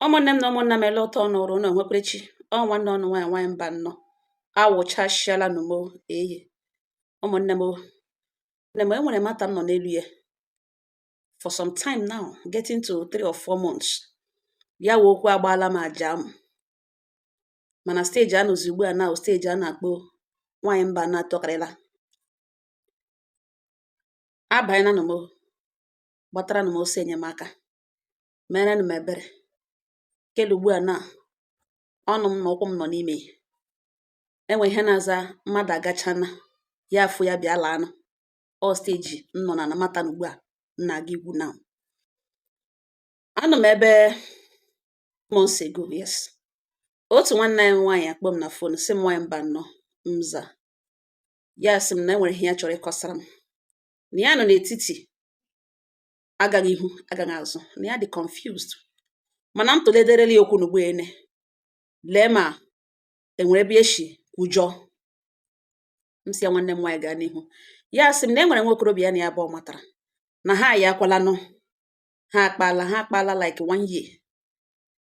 Ụmụnne m na ụmụnna m ele ụtọ ọnụrụ unu enwekwarechi ọ nwanne ọnụ nwaanyị nwaanyị mba nnọọ awụchasịala nụ m eyi ụmụnne m enwere mata m nọ n'elu ya for some time now getting to 3 or 4 months ya wee okwu agbaala m aja m mana steji a nọzi ugbu a na steji a na-akpọ nwaanyị mba na-atọkarịla abanyela nụ m gbatara nụ m ose enyemaka mere nụ m ebere kele ugbu a na ọnụ m na ụkwụ m nọ n'ime enwe ihe na-aza mmadụ agachana ya afụ ya bịa laa anụ ọ steji m nọ na mata na ugbu a nna aga igwu na anụ m ebe months ago, yes, otu nwanne anyị nwaanyị akpọ m na fon si m nwaanyị mba nnọọ mza ya sị m na enwere ihe ya chọrọ ịkọsara m na ya nọ n'etiti agaghị ihu agaghị azụ na ya dị confused mana m tụlederela ya okwu n'ugbo ene lee ma enwere ebe eshi kwujọọ m si ya nwanne m nwaanyị gaa n'ihu ya sị m na enwere nwa okorobịa ya na ya abụọ matara na ha ya akwalanụ ha akpala like 1 year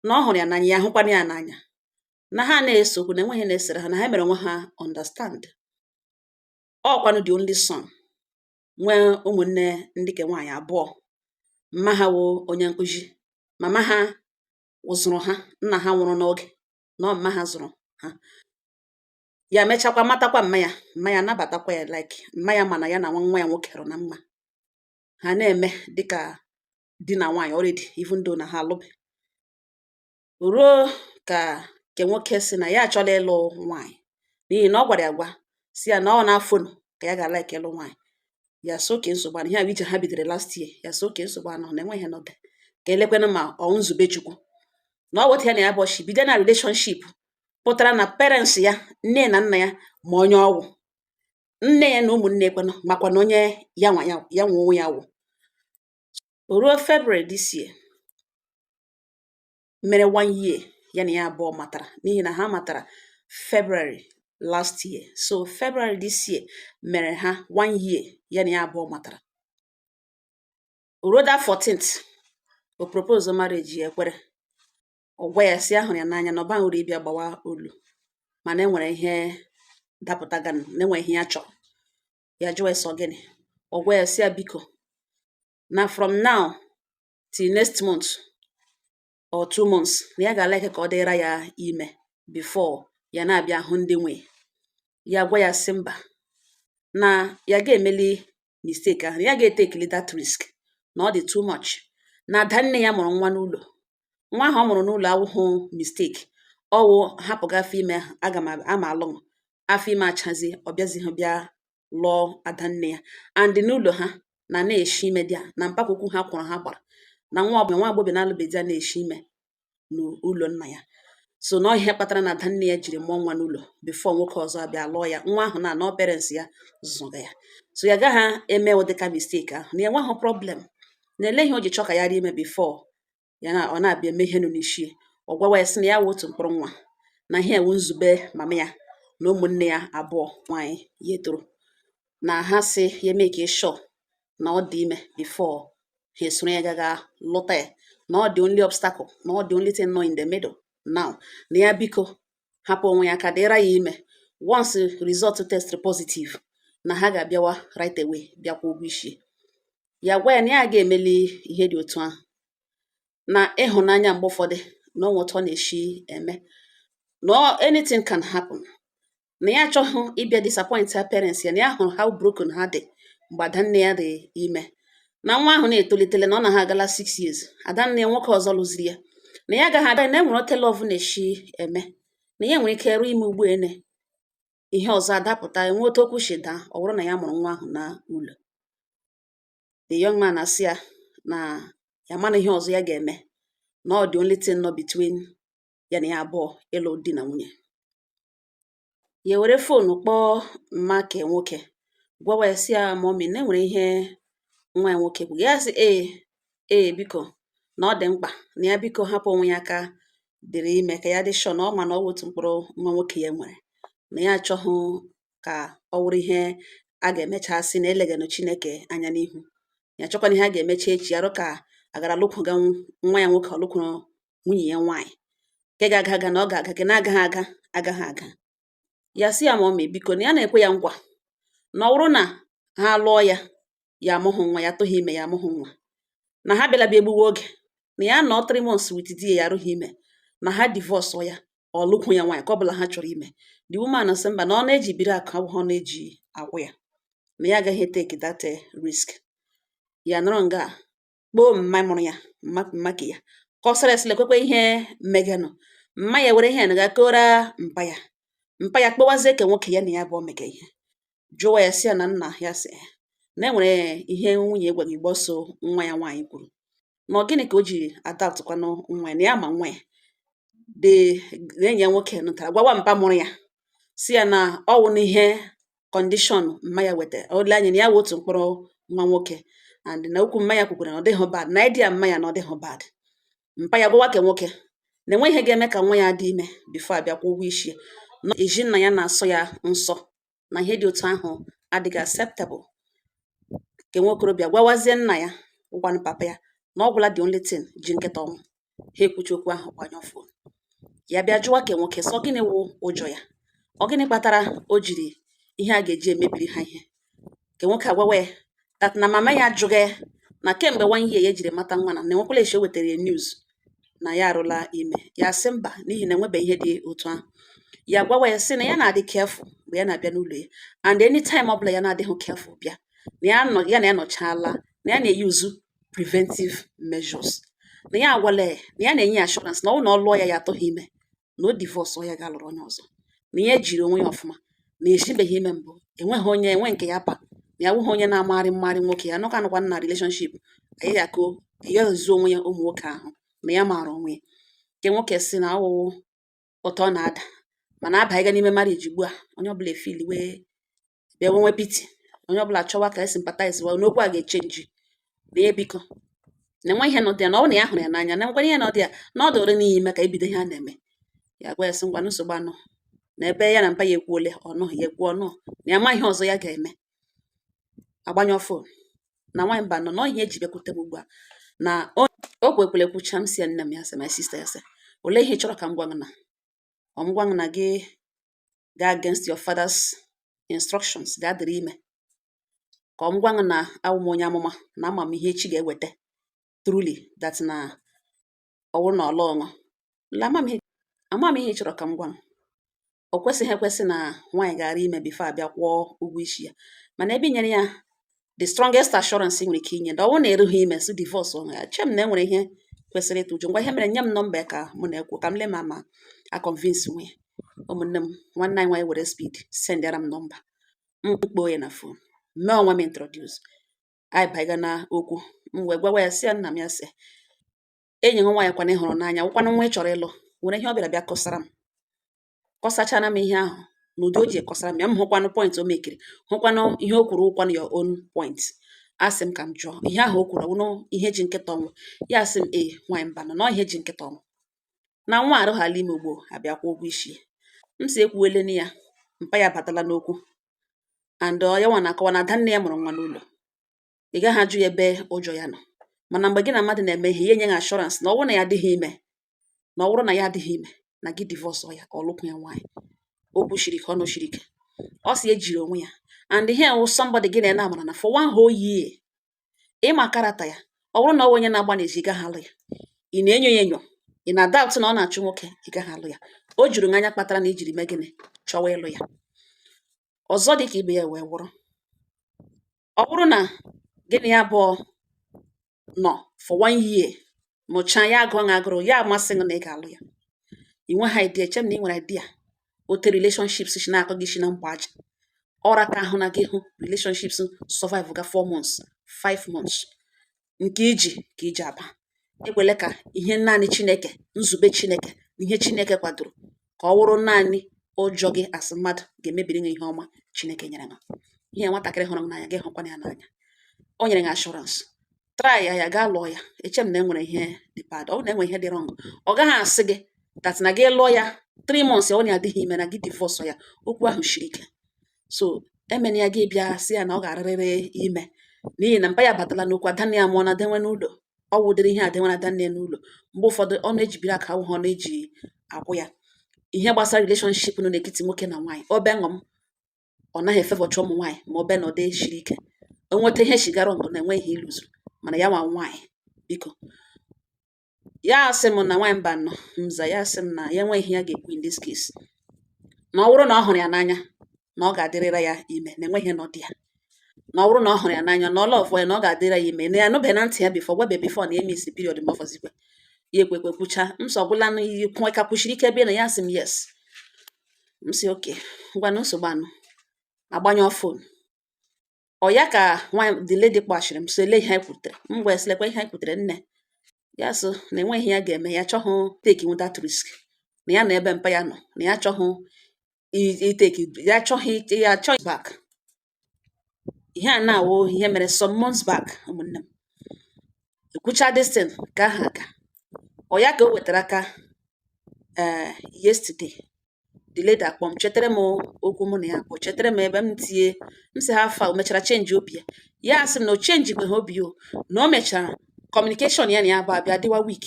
na ọ hụrụ ya n'anya ya ahụkwana ya n'anya na ha na-esokwu na enweghị na-esere ha na ha mere nwa ha understand ọkwanụ the only son nwee ụmụnne ndị ke nwaanyị abụọ mma ha wo onye nkụzi mama ha ụzụrụ ha nna ha nwụrụ n'oge na mma ha zụrụ ha ya mechakwa matakwa mma ya nabatakwa ya like mma ya mana ya na nwa ya nwoke rụ na mma ha na-eme dịka di na nwaanyị already even though na ha alụbe ruo ka ke nwoke si na ya achọla ịlụ nwaanyị n'ihi na ọ gwara ya gwa si ya na ọ na-afọnụ ka ya ga like ịlụ nwaanyị ya so ke nsogbu anụ ihe a ije ha bidoro last year ya so ke nsogbu anụ na enweghị nọde ka elekwenụ ma ọ nzube chukwu na ọ wote ya na ya bọchi bido na relationship pụtara na parents ya nne na nna ya ma onye ọgwụ nne ya na ụmụnne kwenụ makwa na onye ya nwe onwe ya wụ ruo February this year mere 1 year ya na ya abụọ matara n'ihi na ha matara February last year so February this year mere ha 1 year ya na ya abụọ matara ruo that 14th o propose marriage ya ekwere ọgwa ya si ahụrụ ya n'anya na ọba hụrụ ịbịa gbawa olu mana enwere ihe dapụtaganụ na enwere ihe ya chọrọ ya jụọ eso gịnị ọgwa ya si ya biko na from now till next month or 2 months na ya ga-alike ka ọ dịra ya ime before ya na-abịa hụ ndị nwe ya gwa ya si mba na ya ga-emeli mistake ahụ ya ga-etekili that risk na ọ dị too much na ada nne ya mụrụ nwa n'ụlọ nwa ahụ ọ mụrụ n'ụlọ awụhụ mistake ọwụ hapụga afọ ime ahụ aga m ama alụ afọ ime achazi ọ bịazighị bịa lụọ ada nne ya and n'ụlọ ha na na-eshi ime dị na mpakwukwu ha kwụrụ ha gbara na nwa agbọghọ na-alụbedi ya na-eshi ime n'ụlọ nna ya so na ihe kpatara na ada nne ya jiri mụọ nwa n'ụlọ before nwoke ọzọ abịa lụọ ya nwa ahụ na parents ya zụga ya so ya gaghị eme ụdịka mistake ahụ na enweghị problem na ele ihe o ji chọ ka ya rie ime before ya na ọ na-abịa eme ihe nọ n'isi ọ gwawa ya sị na ya wụ otu mkpụrụ nwa na ihe ewu nzube mama ya na ụmụnne ya abụọ nwaanyị ya etoro na ha si ya mee ka sure na ọ dị ime before ha esoro ya gaga lụta ya na ọ dị only obstacle na ọ dị only thing nọ in the middle now na ya biko hapụ onwe ya ka dịra ya ime once result test positive na ha ga-abịawa right away bịakwa ụgwọ isi ya gwa ya na ya ga-emeli ihe dị otu ahụ na ịhụnanya mgbe ụfọdụ na onwe otu ọ na-eshi eme no anything can happen na ya achọghị ịbịa disappoint her parents ya na ya hụrụ how broken ha dị mgbe adanne ya dị ime na nwa ahụ na-etolitele na ọ na ha agala 6 years adanne ya nwoke ọzọ lụziri ya na ya agaghị abịa na enwere oke love na-eshi eme na ya nwere ike rụ ime ugbo ene ihe ọzọ adapụta enwe otu okwu shida ọ bụrụ na ya mụrụ nwa ahụ na ụlọ the young man asị ya na ya mana ihe ọzọ ya ga-eme na ọ dị only thing nọ between ya na ya abụọ ịlụ di na nwunye ya were fonu kpọọ mma ke nwoke gwawa ya si ya mọmi na enwere ihe nwa ya nwoke bụ ya sị ee biko na ọ dị mkpa na ya biko hapụ onwe ya aka dịrị ime ka ya dị sure na ọ ma na ọ bụ otu mkpụrụ nwa nwoke ya nwere na ya achọghị ka ọ wụrụ ihe a ga-emechasị na eleganụ Chineke anya n'ihu ya chọkwana ihe a ga-emecha echi arụ ka agara lụkwụga nwa ya nwoke ọlụkwụrụ nwunye ya nwaanyị nke ga-aga aga na ọ ga-aga nke na-agaghị aga agaghị aga. Ya sị ya mọmị biko na ya na-ekwe ya nkwa na ọ bụrụ na ha lụọ ya ya amụghị nwa, ya tụghị ime ya amụghị nwa, na ha bịala bịa egbuwe oge, na ya nọ 3 months with di ya arụghị ime, na ha divorce ya ọ lụkwụ ya nwaanyị ka ọ bụla ha chọrọ ime. The woman sị mba na ọ na-eji biri akụ abụghị ọ na-eji akwụ ya, na ya agaghị take that risk. Ya nọrọ nga kpoo mma mụrụ ya mma ke ya ka ọ sịrị esịla kwekwe ihe meganụ. Mma ya were ihe na ga kora mpa ya kpọwazie ke nwoke ya na ya bụ omege ihe, jụwa ya sị ya na nna ya sị na enwere ihe nwunye gwaghị gbọso nwa ya nwaanyị kwuru na ọ gịnị ka o ji adaptụkwanụ nwa ya na ya ma nwa ya enyi ya nwoke nụtara gwawa mpa mụrụ ya si ya na ọ wụ n'ihe kọndishọn mma ya wetara ole anya na ya wụ otu mkpụrụ nwa nwoke and na okwu mma ya kwukwara na ọ dịghị bad, na idea mma ya na ọ dịghị bad. Mpa ya gwawa ke nwoke na enwe ihe ga-eme ka nwa ya dị ime bifo abịakwa ụgwọ isi na eji nna ya na-asọ ya nsọ, na ihe dị otu ahụ adịghị acceptable. Ke nwokorobịa gwawazie nna ya ụgwanụ papa ya na ọ gwụla the only thing ji nkịta ọnwụ. Ha ekwuchi okwu ahụ gbanyụ fon. Ya bịa jụwa ke nwoke sọ gịnị wụ ụjọ ya, ọ gịnị kpatara o jiri ihe a ga-eji emebiri ha ihe. Ke nwoke agwawa ya that na mama ya ajụghị na kemgbe 1 year ya ejiri mata nwa na enwekwala echi o wetara ya news na ya arụla ime. Ya sị mba n'ihi na enwebe ihe dị otu ahụ. Ya gwawa ya sị na ya na-adị careful mgbe ya na-abịa n'ụlọ ya, and anytime ọbụla ya na-adịghị careful bịa na ya na ya nọchala na ya na-eyuzu preventive measures, na ya agwala ya na ya na-enye assurance na ọ bụrụ na ọ lụọ ya ya atụghị ime na o divorce ya ga-alụrụ onye ọzọ, na ya ejiri onwe ya ọfụma, na esibeghị ime mbụ, enweghị onye enwe nke ya pa, na ya wụghị onye na-amagharị mmarị nwoke ya nọka anụkwa na relationship anyị ya ko ya ezu onwe ya ụmụ nwoke ahụ na ya maara onwe ya. Ke nwoke si na ọwụwụ ụtọ na-ada mana abaghịga n'ime marriage ugbu a onye ọbụla efili wee bịa nwe piti, onye ọbụla chọwa ka sympathize wa n'okwu a ga-echenji na ya biko na enwe ihe nọ dị ya na ọ na ya hụrụ ya n'anya na nkwanye ihe nọ dị ya na ọ dịrị n'ihi ime ka ebido ihe a na-eme. Ya gwa ya sị ngwa nsogbu anọ na ebe ya na mpa ya ekwuole ọnụghị ya ekwu ọnụ na ya ma ihe ọzọ ya ga-eme. Agbanyụ fon na nwaanyị mba nọ nọ ihe eji bịakwute m ugbu a na o kwekwele kwucha m si ya nne m ya sị my sister ya sị olee ihe ị chọrọ ka m gwa gị na ọ m gwa gị na gị ga against your father's instructions gaa dịrị ime, ka ọ m gwa gị na awụ m onye amụma na ama m ihe echi ga-eweta truly that na ọ bụrụ na ọlụ ọṅụ la ama m ihe ị chọrọ ka m gwa m. O kwesịghị ekwesị na nwaanyị gara ime bifo abịa kwụọ ụgwọ isi ya, mana ebe nyere ya the strongest assurance nwere ike inye na ọ bụrụ na erughị ime si divorce ọṅụ ya, chem na enwere ihe kwesịrị ịtụ ụjọ. Ngwa ihe mere nye m nọmba ya ka mụ na-ekwu ka m lee ma a convince nwe ya. Ụmụnne m nwanne anyị nwaanyị were speed sendara m nọmba m kpoo ya na fon mee onwe m introduce anyị baiga na okwu m wee gwawa ya sị ya nna m ya sị enyi m nwaanyị kwana ịhụrụ n'anya wụkwanụ nwa ị chọrọ ịlụ nwere ihe ọ bịara bịa kọsara m, kọsachana m ihe ahụ n'ụdị o ji ekọsara m ya, m hụkwanụ point o mekiri, hụkwanụ ihe o kwuru ụkwanụ your own point. Asị m ka m jụọ ihe ahụ o kwuru ọwụnụ ihe ji nkịta ọnwụ. Ya sị m ee nwaanyị mba nọ ihe ji nkịta ọnwụ na nwa arụghala ime ugbo abịakwa ụgwọ isi. M si ekwuele na ya mpa ya batala n'okwu and ya nwa na-akọwa na ada nne ya mụrụ nwa n'ụlọ. Ị gaghị ajụ ya ebe ụjọ ya nọ, mana mgbe gị na mmadụ na-eme ihe ya enye gị assurance na ọ bụrụ na ya adịghị ime na ọ bụrụ na ya adịghị ime na gị divorce ya ka ọ lụkwụ ya nwaanyị. Okwu shiri ike ọnụ shiri ike, ọ si ejiri onwe ya and ihe wụ somebody gị na amara na for 1 whole year ịma karata ya. Ọ bụrụ na ọ onye na-agba n'ezi ị gaghị alụ ya, ị na-enyo ya enyo, ị na-doubt na ọ na-achụ nwoke, ị gaghị alụ ya. O juru anya kpatara na ijiri mee gịnị chọwa ịlụ ya. Ọzọ dị ka ibe ya wee wụrụ ọ bụrụ na gịnị ya abụọ nọ for 1 year mụchaa ya agụọ na agụrụ ya amasị gị na ị ga-alụ ya, ị nwe ha idea chem na ị nwere idea ote relationships si na-akọ gị si na mkpa aja ọra ka ahụ na gị hụ relationships survive ga 4 months 5 months nke iji ka iji aba ekwele ka ihe naanị Chineke nzube Chineke na ihe Chineke kwadoro ka ọ wụrụ naanị ụjọ gị asị mmadụ ga-emebiri gị ihe ọma Chineke nyere gị. Ihe nwatakịrị hụrụ m n'anya gị hụkwana ya n'anya, o nyere gị assurance try ya gaa lụọ ya. Echem na enwere ihe dị bad, ọ na enwe ihe dị wrong ọ gaghị asị gị that na gị lụọ ya 3 months ọ na-adịghị ime na gị divorce ya. Okwu ahụ shiri ike, so emena ya gị bịa sị ya na ọ ga-arịrịrị ime n'ihi na mpa ya batala n'okwu adanne ya mụọ na denwe n'ụlọ. ọ wụdịrị ihe adị nwere ada nne n'ụlọ mgbe ụfọdụ ọ na-ejibiri aka ahụ ọ na-eji akwụ ya ihe gbasara relationship nọ n'etiti nwoke na nwaanyị obe ṅụm ọ naghị efevọcha ụmụ nwaanyị ma ọ be na ọ dị shiri ike o nweta ihe shigara ngụ na enweghị ihe ilụzuru mana ya nwa nwaanyị biko ya asị m na nwaanyị mba nọ mza ya asị m na ya enweghị ihe ya ga-ekwu in this case na ọ bụrụ na ọ hụrụ ya n'anya na ọ ga-adịrịra ya ime na enweghị nọ dị ya na ọ bụrụ na ọ hụrụ ya n'anya na ọ lọvụ ya na ọ ga-adịrị ya ime na ya anụbeghị na ntị ya bifọ gwebe bifọ na emisi period mafọzikwe ya ekwekwe kwucha m sọ ọbụla na iyi kwụ ka kwuchiri ike ebe na ya sị m yes m sị oke ngwanụ nsogbu anụ agbanyụ fon ọ ya ka nwaanyị the lady kpọchiri m so ele ihe anyị kwutere m gwa esilekwa ihe anyị kwutere nne ya so na enweghị ya ga-eme ya chọghụ take that risk na ya na ebe mpa ya nọ na ya chọghụ iteki ya chọghị ya chọghị back ihe a na-awụ ihe mere some months back ụmụnne m ekwucha destin ka aha aga ọ ya ka o wetara aka yesterday the lady akpọ m chetara m okwu mụ na ya akpọ chetara m ebe m tinye m sị ha afa o mechara chenji obi ya ya asị m na o chenji kwe ha obi o na o mechara kọmunikeshọn ya na ya bụ abịa dịwa wik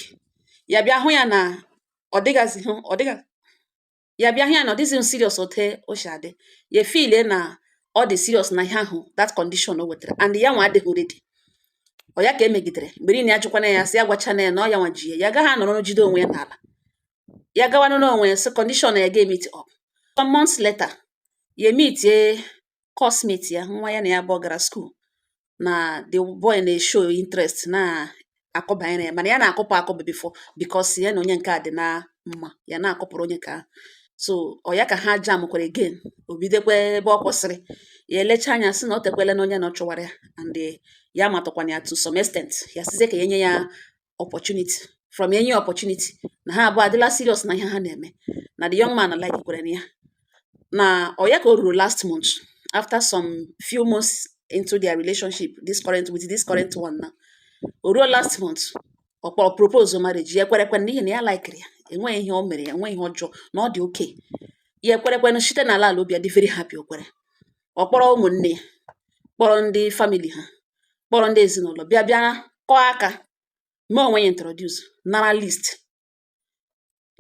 ya bịa hụ ya na ọ dịgazi ya bịa hụ ya na ọ dịghịzi serious ote o si adị ya efile na ọ dị serious na ihe ahụ that condition o wetara and ya nwa adịghị ready ọ ya ka emegidere mgbe niile ya jụkwana ya sị ya gwachana ya na ọ ya nwa ji ya gaghị anọrọ jide onwe ya n'ala ya gawanụ n'onwe ya sị condition ya ga-emit up some months later ya emitie cosmate ya nwa ya na ya bụ gara school na the boy na-show interest na akọbanyere ya mana ya na-akọpụ akọbụ before because ya na onye nke a dị na mma ya na-akọpụrụ onye ka so ọ ya ka ha jam kwere again o bidokwa ebe ọ kwụsịrị ya elecha anya sị na o tekwele na onye na ọ chọwara ya and ya matọkwana ya to some extent ya sizie ka enye ya opportunity from enye opportunity na ha abụọ adịla serious na ihe ha na-eme na the young man like kwere na ya na ọ ya ka o ruru last month after some few months into their relationship this current one na o ruo last month ọ kpọrọ propose marriage ya ekwerekwe n'ihi na ya likere ya enweghị ihe o mere ya enweghị ihe ọjọọ na ọ dị okay ya ekwerekwe site n'ala ala obi ya dị very happy o kwere ọ kpọrọ ụmụnne ya kpọrọ ndị family ha kpọrọ ndị ezinụlọ bịa kọọ aka mee onwe ya introduce nara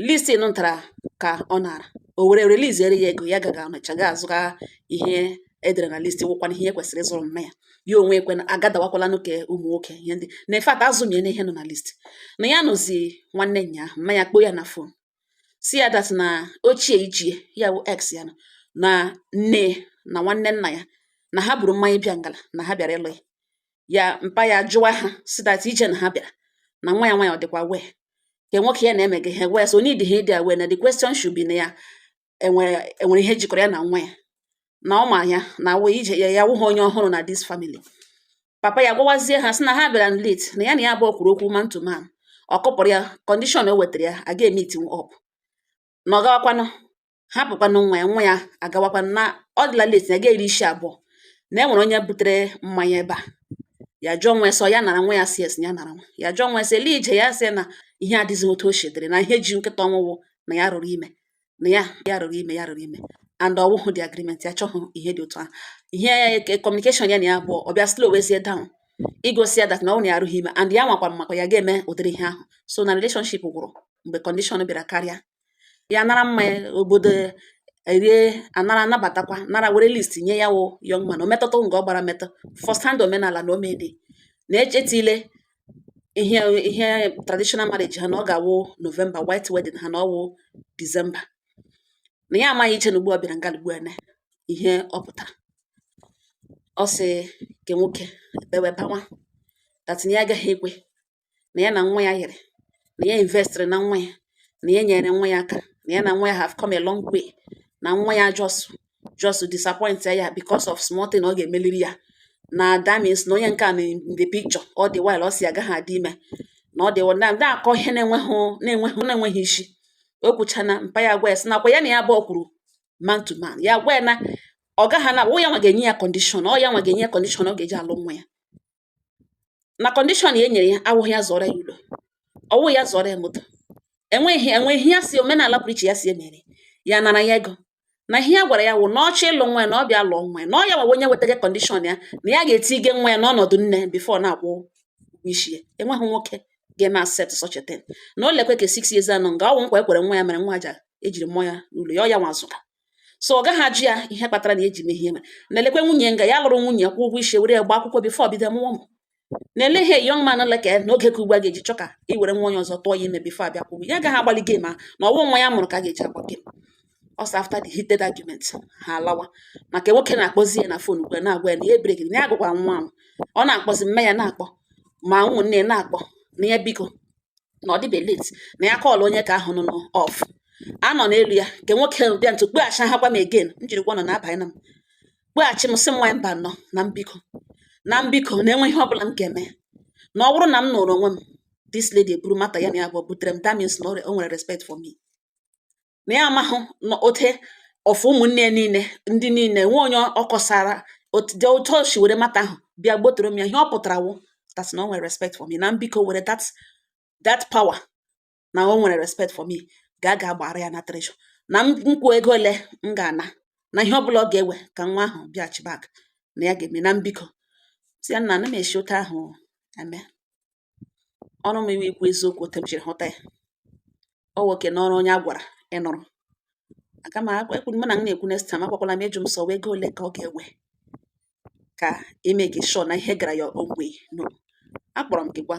list ntara ka ọ nara o were release ya ego ya gaga ọnịcha ga azụga ihe edere na list wụkwana ihe kwesịrị ịzụrụ mma ya onwe ekwe agadawakwala n'oke ụmụ nwoke ihe ndị na efat azụmie na ihe nọ na list na ya nụzi nwanne nya mma ya kpoo ya na fon si ya dat na ochie ichie ya bụ ex ya na nne na nwanne nna ya na ha buru mmanya bịa ngala na ha bịara ịlụ ya mpa ya jụwa ha si dat ije na ha bịara na nwa ya ọ dịkwa wee ke nwoke ya na-emege ha wee so need ha ịdị aware na the question should be na ya enwere ihe jikọrọ ya na nwa ya na ọma ya na wee ije ya wụha onye ọhụrụ na this family papa ya gwawazie ha sị na ha bịara late na ya na ya abụọ kwuru okwu man to man ọ kọpụrụ ya condition o wetara ya aga emit up na ọ gawakwanụ hapụkwanụ nwa ya agawakwanụ na ọ dịla late na ga eri isi abụọ na enwere onye butere mmanya ebe a ya jụọ nwa sọ ya nara nwa ya si esi ya nara nwa ya jụọ nwa sị ele ije ya sị na ihe adịghị otu o shedere na ihe ji nkịta ọnwụwụ na ya rụrụ ime na ya rụrụ ime and ọwụhụ the agreement ya chọghị ihe dị otu ahụ ihe communication ya na ya abụọ ọ bịa slow wezie down igosi ya that na ọ na ya arụghị ime and ya nwakwa makwa ya ga-eme ụdịrị ihe ahụ so na relationship gwụrụ mgbe condition bịara karịa ya nara mmanya obodo erie anara anabatakwa nara were list nye ya wụ young man o metụta nga ọ gbara metụ first hand omenala na omede na-echetile ihe traditional marriage ha na ọ ga-awụ November white wedding ha na ọwụ December na ya amaghị iche na ugbu a bịara nga ugbu a na ihe ọ pụtara ọ sị ke nwoke ebewe bawa that na ya agaghị ekwe na ya na nwa ya yiri na ya investịrị na nwa ya na ya nyere nwa ya aka na ya na nwa ya have come a long way na nwa ya just disappoint ya because of small thing ọ ga-emeliri ya na that means na onye nke a na the picture all the while ọ si agaghị adị ime na ọ dị ndị akọ ihe na-enweghị isi o kwuchana mpa ya gwa ya sị nakwa ya na ya abụọ kwuru man to man ya gwa ya na ọ gaghị na ọ ya nwa ga-enye ya condition ọ ya nwa ga-enye ya condition ọ ga-eji alụ nwa ya na condition ya enyere ya awụghị ya zọrọ ya ụlọ ọwụ ya zọrọ ya moto enweghị ya si omenala pụrụ iche ya si emere ya nara ya ego na ihe ya gwara ya wụ na ọchọ ịlụ nwa ya na ọ bịa lụọ nwa ya na ọ ya nwa onye wetaga condition ya na ya ga-eti ige nwa ya n'ọnọdụ nne before na-akwụ isi ya enweghị nwoke ga-eme accept such a thing na o lekwe ka 6 years anọ nga ọwụ nkwa ekwere nwa ya mere nwa aja ejiri mmụọ ya n'ụlọ ya ọ ya nwa zụga so ọ gaghị ajụ ya ihe kpatara na eji mee ihe mere na-elekwe nwunye nga ya lụrụ nwunye kwụ ụgwọ isi were ya gba akwụkwọ bifo bido mụọ ụmụ na-ele ihe young man leke n'oge ka ugbu a ga-eji chọ ka iwere nwa onye ọzọ tụọ ya ime bifo abịa kwụgwọ ya agaghị agbalị game a na ọwụ nwa ya mụrụ ka a ga-eji agba game also after the heated argument ha alawa maka nwoke na-akpọzi ya na fon ugbu a na-agwa ya na ya breki na ya agụkwa nwa ahụ ọ na-akpọzi mme ya na-akpọ ma ụmụnne na-akpọ na ya biko na ọ dịbe late na ya kọọlụ onye ka ahụ nọ n'ọf anọ n'elu ya nke nwoke bịa ntụ kpeghachi ha gwa m again m jiri gwa nọ na-abanye na m kpeghachi m sị m nwa mba nọ na mbiko na-enwe ihe ọbụla m ga-eme na ọ bụrụ na m nụrụ onwe m this lady eburu mata ya na ya bụ butere m that means na o nwere respect for me na ya amahụ na ote ọfụ ụmụnne ya niile ndị niile nwe onye ọ kọsara otu o si were mata ahụ bịa gbotoro m ya ihe ọ pụtara wụ that na o nwere respect for me na mbiko were that power na o nwere respect for me ga agbara ya na treasure na nkwu ego ole m ga-ana na ihe ọbụla ọ ga-ewe ka nwa ahụ bịaghachi back na ya ga-eme na mbiko si ya nna m esi otu ahụ eme ọnụ m iwe ikwu eziokwu otu m jiri hụta ya ọ nwoke n'ọrụ onye a gwara ịnụrụ aga m ekwu m na m na-ekwu next time akwakwala m ịjụ m sọ ego ole ka ọ ga-ewe ka ime gị sure na ihe gara ya ogwe no akpọrọ m gị gwa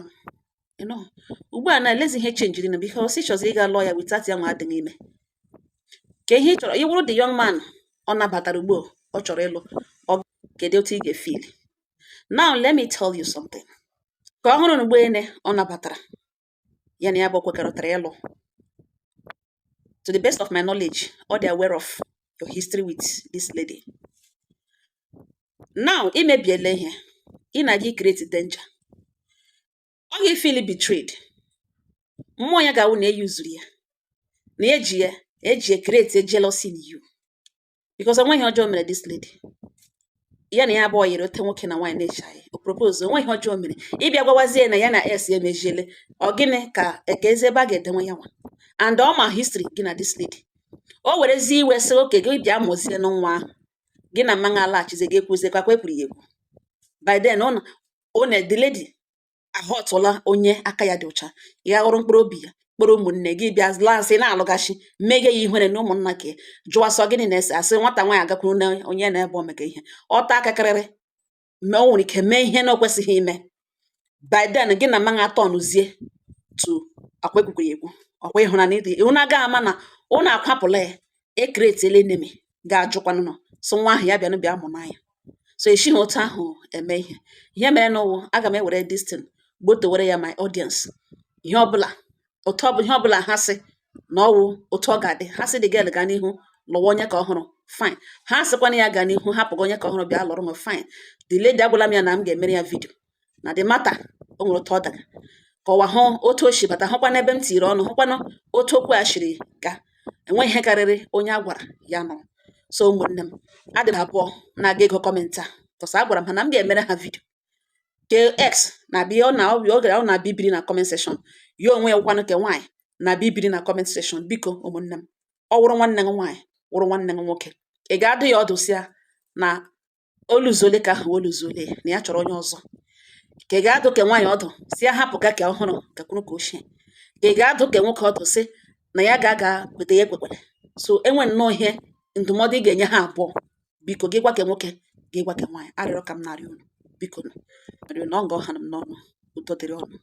ugbu a na-elezi ihe chenjiri na because ị chọzi ịga lụọ ya without ya nwa adịghị ime ka ihe ị chọrọ ịwụrụ the young man ọ nabatara ugbu ọ chọrọ ịlụ ọ kedu otu ị ga-efeel now let me tell you something ka ọ hụrụ na ugboene ọ nabatara ya na ya bụ kwekọrịtara ịlụ to the best of my knowledge ọ dị aware of your history with this lady now imebiela ihe ị na-aga create danger ọ ga-efeel betrayed mmụọ ya ga-awụ na eyuzuru ya na eji create jealousy in you because onweghị ọjọọ mere this lady ya na ya abụọ yiri ote nwoke na nwaanyị na-echaghị o propose onweghị ọjọọ mere ịbịa gwawazie na ya na es ya emejiele ọ gịnị ka eze ebe a ga-edenwe ya nwa and ọ ma history gị na this lady o werezi iwe sị oke gị bịa mụzie n'nwa ahụ gị na mmanụ alaghachize gị ekwuzie kakwa ekwuru ya ekwu by then ọ na the lady ahọtụla onye aka ya dị ọcha ya hụrụ mkpụrụ obi ya kpọrọ ụmụnne gị bịa lansị na-alụgachi mmeghe ya ihere na ụmụnna ka jụwa sọ gịnị na-ese asị nwata nwaanyị agakwuru na onye na-ebe omega ihe ọta akakarịrị ma o nwere ike mee ihe na o kwesịghị ime by then gị na mmanụ atọ nụzie tu akwa ekwukwere ekwu ọkwa ịhụnanya ịdị ịhụna ga ama na ụnụ akwapụla ya ekretiela enemi ga-ajụkwanụ nọ so nwa ahụ ya bịanụ bịa mụ n'anya so esighị otu ahụ eme ihe mere n'ụwụ aga m ewere destin gbotowere ya my audience ihe ọbụla ha sị na ọwụ otu ọ ga-adị ha sị dị gel gaa n'ihu lụwa onye ka ọhụrụ fine ha sịkwana ya gaa n'ihu hapụga onye ka ọhụrụ bịa lụrụ m fine the lady agwala m ya na m ga-emere ya vidio na the matter o nwere otu ọ daga ka ọwa hụ otu o si bata hụkwa n'ebe m tiri ọnụ hụkwanụ otu okwu a shiri ga enweghị ihe karịrị onye a gwara ya nọ so ụmụnne m adịrị abụọ na-aga ego kọmentị a tọsa agwara m ha na m ga-emere ha vidio ke x na-abịa ọ na-abịa ibiri na comment section ya onwe ya gwanụ ke nwaanyị na-abịa ibiri na comment section biko ụmụnne m ọ wụrụ nwanne m nwaanyị wụrụ nwanne m nwoke ị ga-adụ ya ọdụ si ya na oluzuole ka ahụ oluzuole na ya chọrọ onye ọzọ ka ị ga-adụ ke nwaanyị ọdụ si ya hapụ ka ọhụrụ gakwuru ka ochie ka ị ga-adụ ke nwoke ọdụ si na ya ga-aga kweta ya ekwekwere so enwe nnọọ ihe ndụmọdụ ị ga-enye ha abụọ biko gị gwa ke nwoke gị gwa ke nwaanyị arịrịọ ka m narị unu biko na ọ nga ọha m n'ọnụ udo dịrị ọnụ